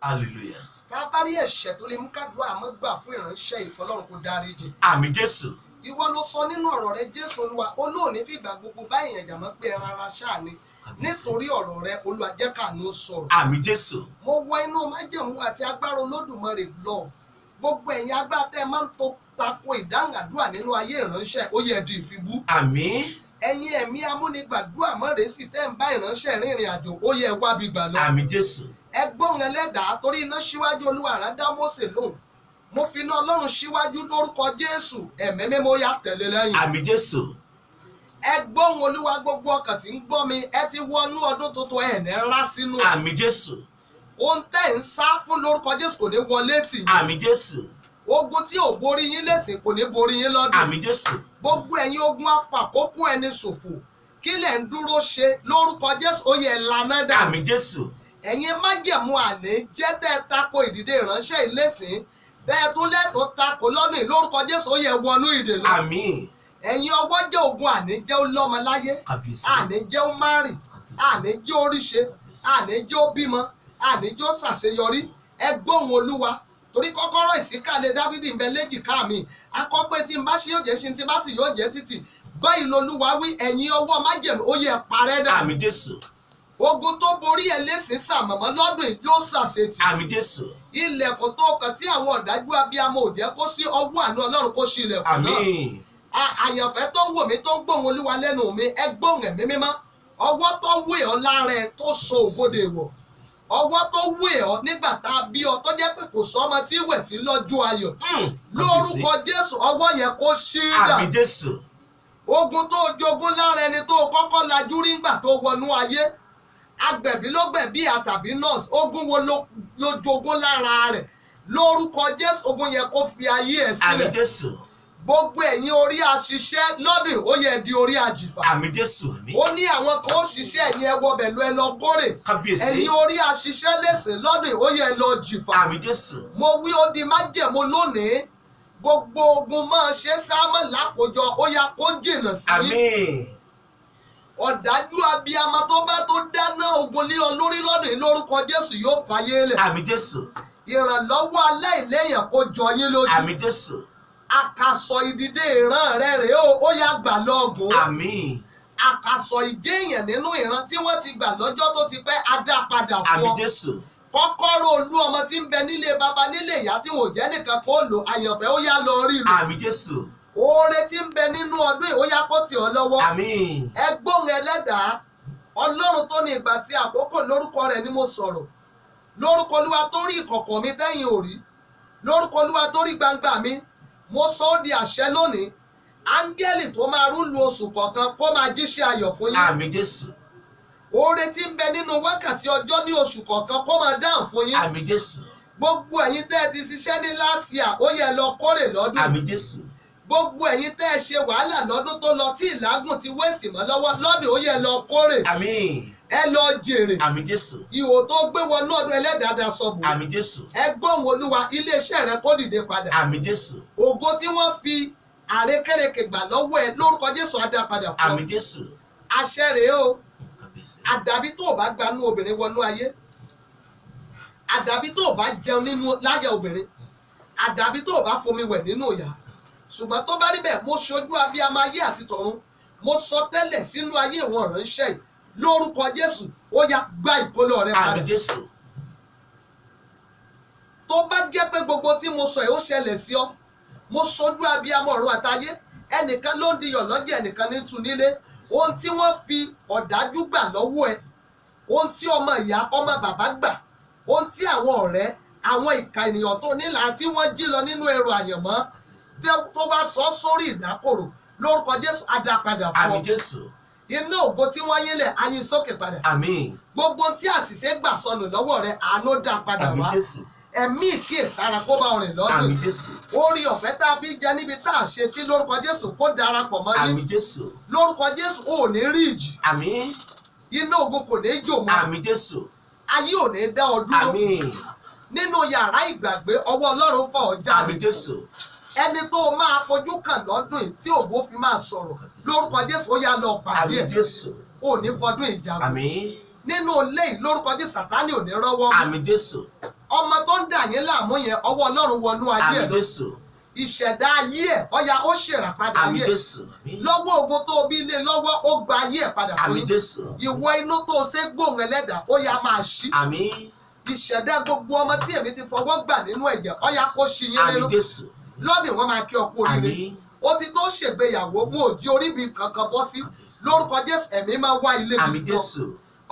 Hallelujah. Tá a bá rí ẹ̀ṣẹ̀ tó lè mú kádùá àmọ́ gbà fún ìránṣẹ́ ìfọlọ́run kó dáríjì. Àmín Jésù. Ìwọ ló sọ nínú ọ̀rọ̀ rẹ Jésù Olúwa olóòní fìgbà gbogbo bá èèyàn jà mọ́ pé ẹran ara ṣáà ni nítorí ọ̀rọ̀ rẹ Olúwa jẹ́ kàánú sọ̀rọ̀. Àmín Jésù. Mo wọ inú májẹ̀mú àti agbára Olódùmarè lọ gbogbo ẹ̀yin agbára tẹ́ ẹ máa ń tako ìdáhùn àdúrà nínú ayé ìránṣẹ́ ó yẹ di ìfibú. Àmín. Ẹ̀yin ẹ̀mí amúnigbàdúrà mọ́rẹ̀ẹ́sì tẹ́ ń bá ìránṣẹ́ rìnrìn àjò ó yẹ wábi gbà lọ. Àmín Jésù. Ẹgbọ́n ẹlẹ́dàá torí iná síwájú Olúwa rán dá Mósè lóhùn mo fi iná Ọlọ́run síwájú lórúkọ Jésù ẹ̀mí mímọ́ yá tẹ̀lé lẹ́yìn. Àmín Jésù. Ẹgbọ́n Olúwa gbogbo ọkàn tí ń gbọ́ mi ẹ ti wọnú ọdún tuntun ẹ̀ ní rá sínú. Àmín Jésù. Ohun tẹ́ ń sá fún lórúkọ Jésù kò ní wọlé tì yín. Àmín Jésù. Ogun tí ò borí yín lẹ́sìn kò ní borí yín lọ́dún. Àmín Jésù. Gbogbo ẹ̀yin ogun afàkókò ẹni ṣòfò kí lẹ̀ ń dúró ṣe lórúkọ Jésù ó yẹ lànà dà. Àmín Jésù. Ẹ̀yin májẹ̀mú àní jẹ́ tẹ́ ẹ tako ìdìde ìránṣẹ́ ìlẹ́sìn tẹ́ ẹ tún lẹ́tọ̀ọ́ tako lọ́nà lórúkọ Jésù ó yẹ wọnú ìdè lọ. Àmín. Ẹ̀yin ọwọ́ jẹ́ ogun àní jẹ́ ó lọ́mọ láyé àní jẹ́ ó márì àní jẹ́ ó ríṣe àní jẹ́ ó bímọ àní jẹ́ ó ṣàṣeyọrí ẹ gbóhùn Olúwa torí kọ́kọ́rọ́ ìsíkàlẹ̀ Dáfídì ń bẹ léjìká mi akọ́pẹ́ tí n bá ṣe yóò jẹ́ ṣe tí bá ti yóò jẹ́ títì báyìí lolúwa wí ẹ̀yin ọwọ́ májẹ̀mú ó yẹ parẹ́ dà. Àmín Jésù. Ogun tó borí ẹlẹ́sìn sàmọ̀mọ́ lọ́dún yìí yóò ṣàṣetì. Àmín Jésù. Ilẹ̀kùn tó kàn tí àwọn ọ̀dájú abiyamọ ò jẹ́ kó sí ọwọ́ àánú Ọlọ́run kó ṣí ilẹ̀kùn náà. Àmín. Àyànfẹ́ tó ń wò mí tó ń gbóhùn Olúwa lẹ́nu mi ẹ gbóhùn ẹ̀mí mímọ́ ọwọ́ tó wé ọ lára ẹ tó so òbodè wọ̀ ọwọ́ tó wé ọ nígbà tá a bí ọ tó jẹ́ pé kò sọ́mọ tí wẹ̀ tí lọ́jọ́ ayọ̀ lórúkọ Jésù ọwọ́ yẹn kó ṣí dà. Àmín Jésù. Ogun tó jogún lára ẹni tó kọ́kọ́ lajú rí ńgbà tó wọnú ayé agbẹ̀bí ló gbẹ̀bí àtàbí nọ́ọ̀sì ogun wo ló jogún lára rẹ̀ lórúkọ Jésù ogun yẹn kó fi ayé ẹ̀ sílẹ̀. Àmín Jésù. Gbogbo ẹ̀yin orí aṣiṣẹ́ lọ́dún ó yẹ di orí àjìfà. Àmín Jésù. Ó ní àwọn kan ó ṣiṣẹ́ ẹ̀yin ẹ wọbẹ̀ lọ ẹ lọ kórè. Kábíyèsí. Ẹ̀yin orí aṣiṣẹ́ lẹ́sìn lọ́dún ó yẹ lọ jìfà. Àmín Jésù. Mo wí ó di májẹ̀mú lónìí gbogbo ogun máa ṣe sámọ̀ lákòjọ ó yá kó jìnnà sí. Àmín. Ọ̀dájú abiyamọ tó bá tó dáná ogun lé ọ lórí lọ́dún yìí lórúkọ Jésù yóò fàyè lẹ̀. Àmín Jésù. Ìrànlọ́wọ́ aláìléèyàn kó jọ yín lójú. Àmín Jésù. Àkàsọ̀ ìdìde ìran rẹ̀ rèé ó yá gbà lọ́gùn. Àmín. Àkàsọ̀ ìjéèyàn nínú ìran tí wọ́n ti gbà lọ́jọ́ tó ti pẹ́ á dá padà fún ọ. Àmín Jésù. Kọ́kọ́rọ́ olú ọmọ tí ń bẹ nílé baba nílé ìyá tí wò jẹ́ nìkan kó lò àyànfẹ́ ó yá lọ rí lò. Àmín Jésù. Oore tí ń bẹ nínú ọdún yìí ó yá kó tì ọ́ lọ́wọ́. Àmín. Ẹ gbóhùn ẹlẹ́dàá Ọlọ́run tó ní ìgbà tí àkókò lórúkọ rẹ̀ ni mo sọ̀rọ̀ lórúkọ Olúwa tó rí ìkọ̀kọ̀ mi tẹ́yìn ò rí lórúkọ Olúwa tó rí gbangba mi mo sọ ó di àṣẹ lónìí áńgẹ́lì tó máa rúlu oṣù kọ̀ọ̀kan kó máa jíṣẹ́ ayọ̀ fún yín. Àmín Jésù. Oore tí ń bẹ nínú wákàtí ọjọ́ ní oṣù kọ̀ọ̀kan kó máa dáhùn fún yín. Àmín Jésù. Gbogbo ẹ̀yin tẹ́ ẹ ti ṣiṣẹ́ ní last year ó yẹ lọ kórè lọ́dún. Àmín Jésù. Gbogbo ẹ̀yin tẹ́ ẹ ṣe wàhálà lọ́dún tó lọ tí ìlágùn ti wéèsì mọ́ lọ́wọ́ lọ́dún ó yẹ lọ kórè. Àmín. Ẹ lọ jèrè. Àmín Jésù. Ìhò tó gbé wọnú ọdún ẹlẹ́dàá sọ̀bù. Àmín Jésù. Ẹ gbóhùn Olúwa iléeṣẹ́ rẹ kó dìde padà. Àmín Jésù. Ògo tí wọ́n fi àrékérekè gbà lọ́wọ́ ẹ lórúkọ Jésù á dá padà fún ọ. Àmín Jésù. Àṣẹ rèé o. Kábíyèsí. Àdàbí tó o bá gbanú obìnrin wọnú ayé àdàbí tó o bá jẹun nínú láyà obìnrin àdàbí tó o bá fomi wẹ̀ nínú ìyá ṣùgbọ́n tó bá rí bẹ́ẹ̀ mo ṣojú abiyamọ ayé àti tọ̀run mo sọ tẹ́lẹ̀ sínú ayé ìwọ̀n ránṣẹ́ yìí lórúkọ Jésù ó yá gba ìkólọ rẹ padà. Àmín Jésù. Tó bá jẹ́ pé gbogbo tí mo sọ yìí ó ṣẹlẹ̀ sí ọ mo ṣojú abiyamọ ọ̀run àtayé ẹnìkan ló ń diyọ̀ lọ́jọ́ ẹnìkan ní tu nílé ohun tí wọ́n fi ọ̀dájú gbà lọ́wọ́ ẹ ohun tí ọmọ ìyá ọmọ bàbá gbà ohun tí àwọn ọ̀rẹ́ àwọn ìka ènìyàn tó nílà tí wọ́n jí lọ nínú ẹrù àyànmọ́ tó bá sọ sórí ìdákòrò lórúkọ Jésù á dá padà fún ọ. Àmín Jésù. Iná ògo tí wọ́n yín lẹ̀ á yín sókè padà. Àmín. Gbogbo tí àṣìṣe gbà sọnù lọ́wọ́ rẹ̀ àánú dá padà wá. Àmín Jésù. Ẹ̀mí ìkíyèsára kó bá rìn lọ́dún. Àmín Jésù. Orí ọ̀fẹ́ tá a fi jẹ níbi tá a ṣe sí lórúkọ Jésù kó darapọ̀ mọ́ yín. Àmín Jésù. Lórúkọ Jésù ò ní rí ìjì. Àmín. Iná ògo kò ní jò mọ́. Àmín Jésù. Ayé ò ní dá ọ dúró. Àmín. Nínú yàrá ìgbàgbé ọwọ́ Ọlọ́run fà ọ́ jáde. Àmín Jésù. Ẹni tó máa fojú kàn lọ́dún yìí tí ògbó fi máa sọ̀rọ̀ lórúkọ Jésù ó yá lọ pàdé ẹ̀. Àmín Jésù. Ò ní fọdún ìjagun. Àmín. Nínú ilé yìí lórúkọ Jésù Sátánì ò ní rọ́wọ́. Àmín Jésù. dà yín láàmú yẹn ọwọ́ Ọlọ́run wọnú ayé Àmín ẹ̀ lọ. Jésù. Ìṣẹ̀dá ayé ẹ̀ ọya ó ṣèràpadà Àmín ayé ẹ̀. Jésù. Lọ́wọ́ ogun tó bí ilé lọ́wọ́ ó gba ayé ẹ̀ padà fún Àmín yín. Jésù. Ìwọ inú tó ṣe gbóhùn ẹlẹ́dàá ó yá máa ṣí. Àmín. Ìṣẹ̀dá gbogbo ọmọ tí èmi ti fọwọ́ gbà nínú ẹ̀jẹ̀ ọya kó ṣí yín Àmín nínú. Jésù. Lọ́dún wọn máa kí ọ kú oríire. Àmín. Ó ti tó ṣègbéyàwó mú òjì oríbi kankan bọ́ sí lórúkọ Jésù ẹ̀mí máa wá ilé Àmín gidi fún ọ. Jésù.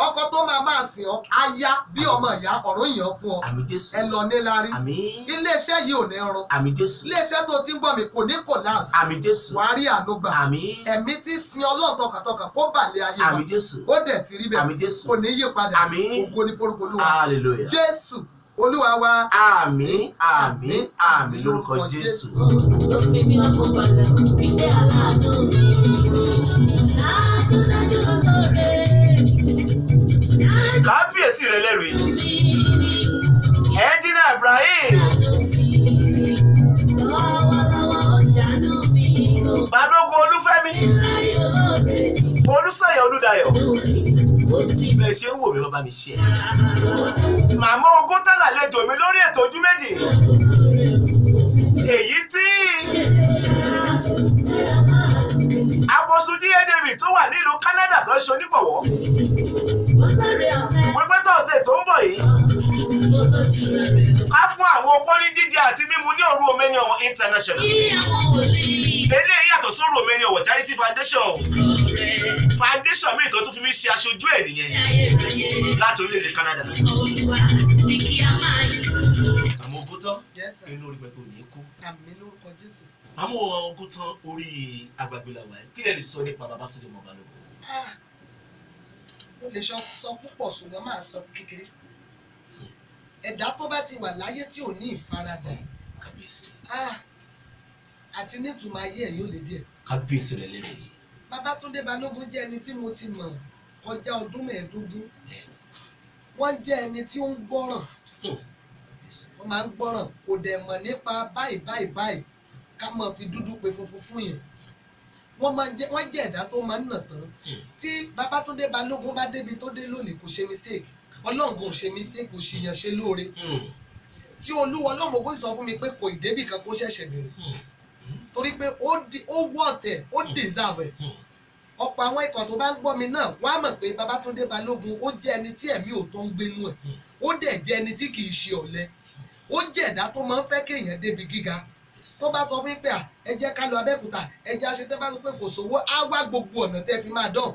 Ọkọ tó máa sìn ọ́ aya bí ọmọ ìyá ọ̀run yàn fún ọ. Àmín Jésù. Ẹ lọ níláárí. Àmín. Iléeṣẹ́ yìí ò ní run. Àmín Jésù. Iléeṣẹ́ tó ti ń gbọ́ mi kò ní collapse. Àmín Jésù. Wàá rí àánú gbà. Àmín. Ẹ̀mí tí sin Ọlọ́run tọkàntọkàn kó bàlẹ̀ ayé wa. Àmín Jésù. Ó dẹ̀ ti rí bẹ́ẹ̀. Àmín Jésù. Kò ní yí padà. Àmín. Ògo ni forúkọ Olúwa. Hallelujah. Jésù Olúwa wa. Àmín. Àmín. Àmín lórúkọ Jésù. Kábíyèsí rẹ lẹ́rù yìí. Ẹ̀dínà Ibrahim. Balógun Olúfẹ́mi. Olúsọ̀yà Olúdayọ̀. Bẹ́ẹ̀ ṣe ń wò mí lọ́ bá mi ṣe. Màmá ogún tán lálejò mi lórí ètò Ojú Méjì. Èyí tí Apostle D.A. David tó wà nílùú Canada tó ṣe onígbọ̀wọ́. Wípé tọ̀sẹ̀ tó ń bọ̀ yìí. Ká fún àwọn opó ní jíjẹ àti mímu ní òru Omeni Owo International. Eléyìí yàtọ̀ sóru Omeni Owo Charity Foundation. Foundation mi tó tún fi mí ṣe aṣojú ẹ̀ nìyẹn láti orílẹ̀-èdè Canada. Àmọ́ ogún tán inú orí pẹ̀lú òní kú. Àmín lórúkọ Jésù. Àmọ́ ogún tán orí agbègbè làwà ẹ̀. Kí lè lè sọ nípa Babátúndé Balógun? Ó lè sọ púpọ̀ ṣùgbọ́n máa sọ kékeré. Ẹ̀dá tó bá ti wà láyé tí ò ní ìfaradà. Kábíyèsí. Àti nítumọ̀ ayé ẹ̀ yóò lè díẹ̀. Kábíyèsí rẹ̀ lẹ́rù yìí. Babátúndé Balógun jẹ́ ẹni tí mo ti mọ̀ kọjá ọdún 15. Wọ́n jẹ́ ẹni tí ó ń gbọ́ràn. Wọ́n máa ń gbọ́ràn kò dẹ̀ mọ̀ nípa báyìí ká máa fi dúdú pe funfun fún yẹn. Wọ́n jẹ́ ẹ̀dá tó máa ń nà tán. Tí Babátúndé Balógun bá débi tó dé lónìí kò ṣe mistake. Ọlọ́run kò ṣe mistake kò ṣìyàn ṣe lóore. Tí Olúwa Ọlọ́run ògo sọ fún mi pé kò ìdébì kan kó ṣẹ̀ṣẹ̀ bẹ̀rẹ̀. Torí pé ó wọ̀tẹ̀ ó deserve ẹ̀. Ọ̀pọ̀ àwọn ikọ̀ tó bá ń gbọ́ mi náà wá mọ̀ pé Babátúndé Balógun ó jẹ́ ẹni tí ẹ̀mí ò tó ń gbénú ẹ̀. Ó dẹ̀ jẹ́ ẹni tí kì í ṣe ọ̀lẹ. Ó jẹ́ ẹ̀dá tó máa ń fẹ́ kéèyàn débi gíga. Tó bá sọ fún pé ẹ jẹ́ ká lọ Abẹ́òkúta ẹ jẹ́ àṣetẹ́ bá sọ pé kò sówó á wá gbogbo ọ̀nà tẹ́ fi máa dán.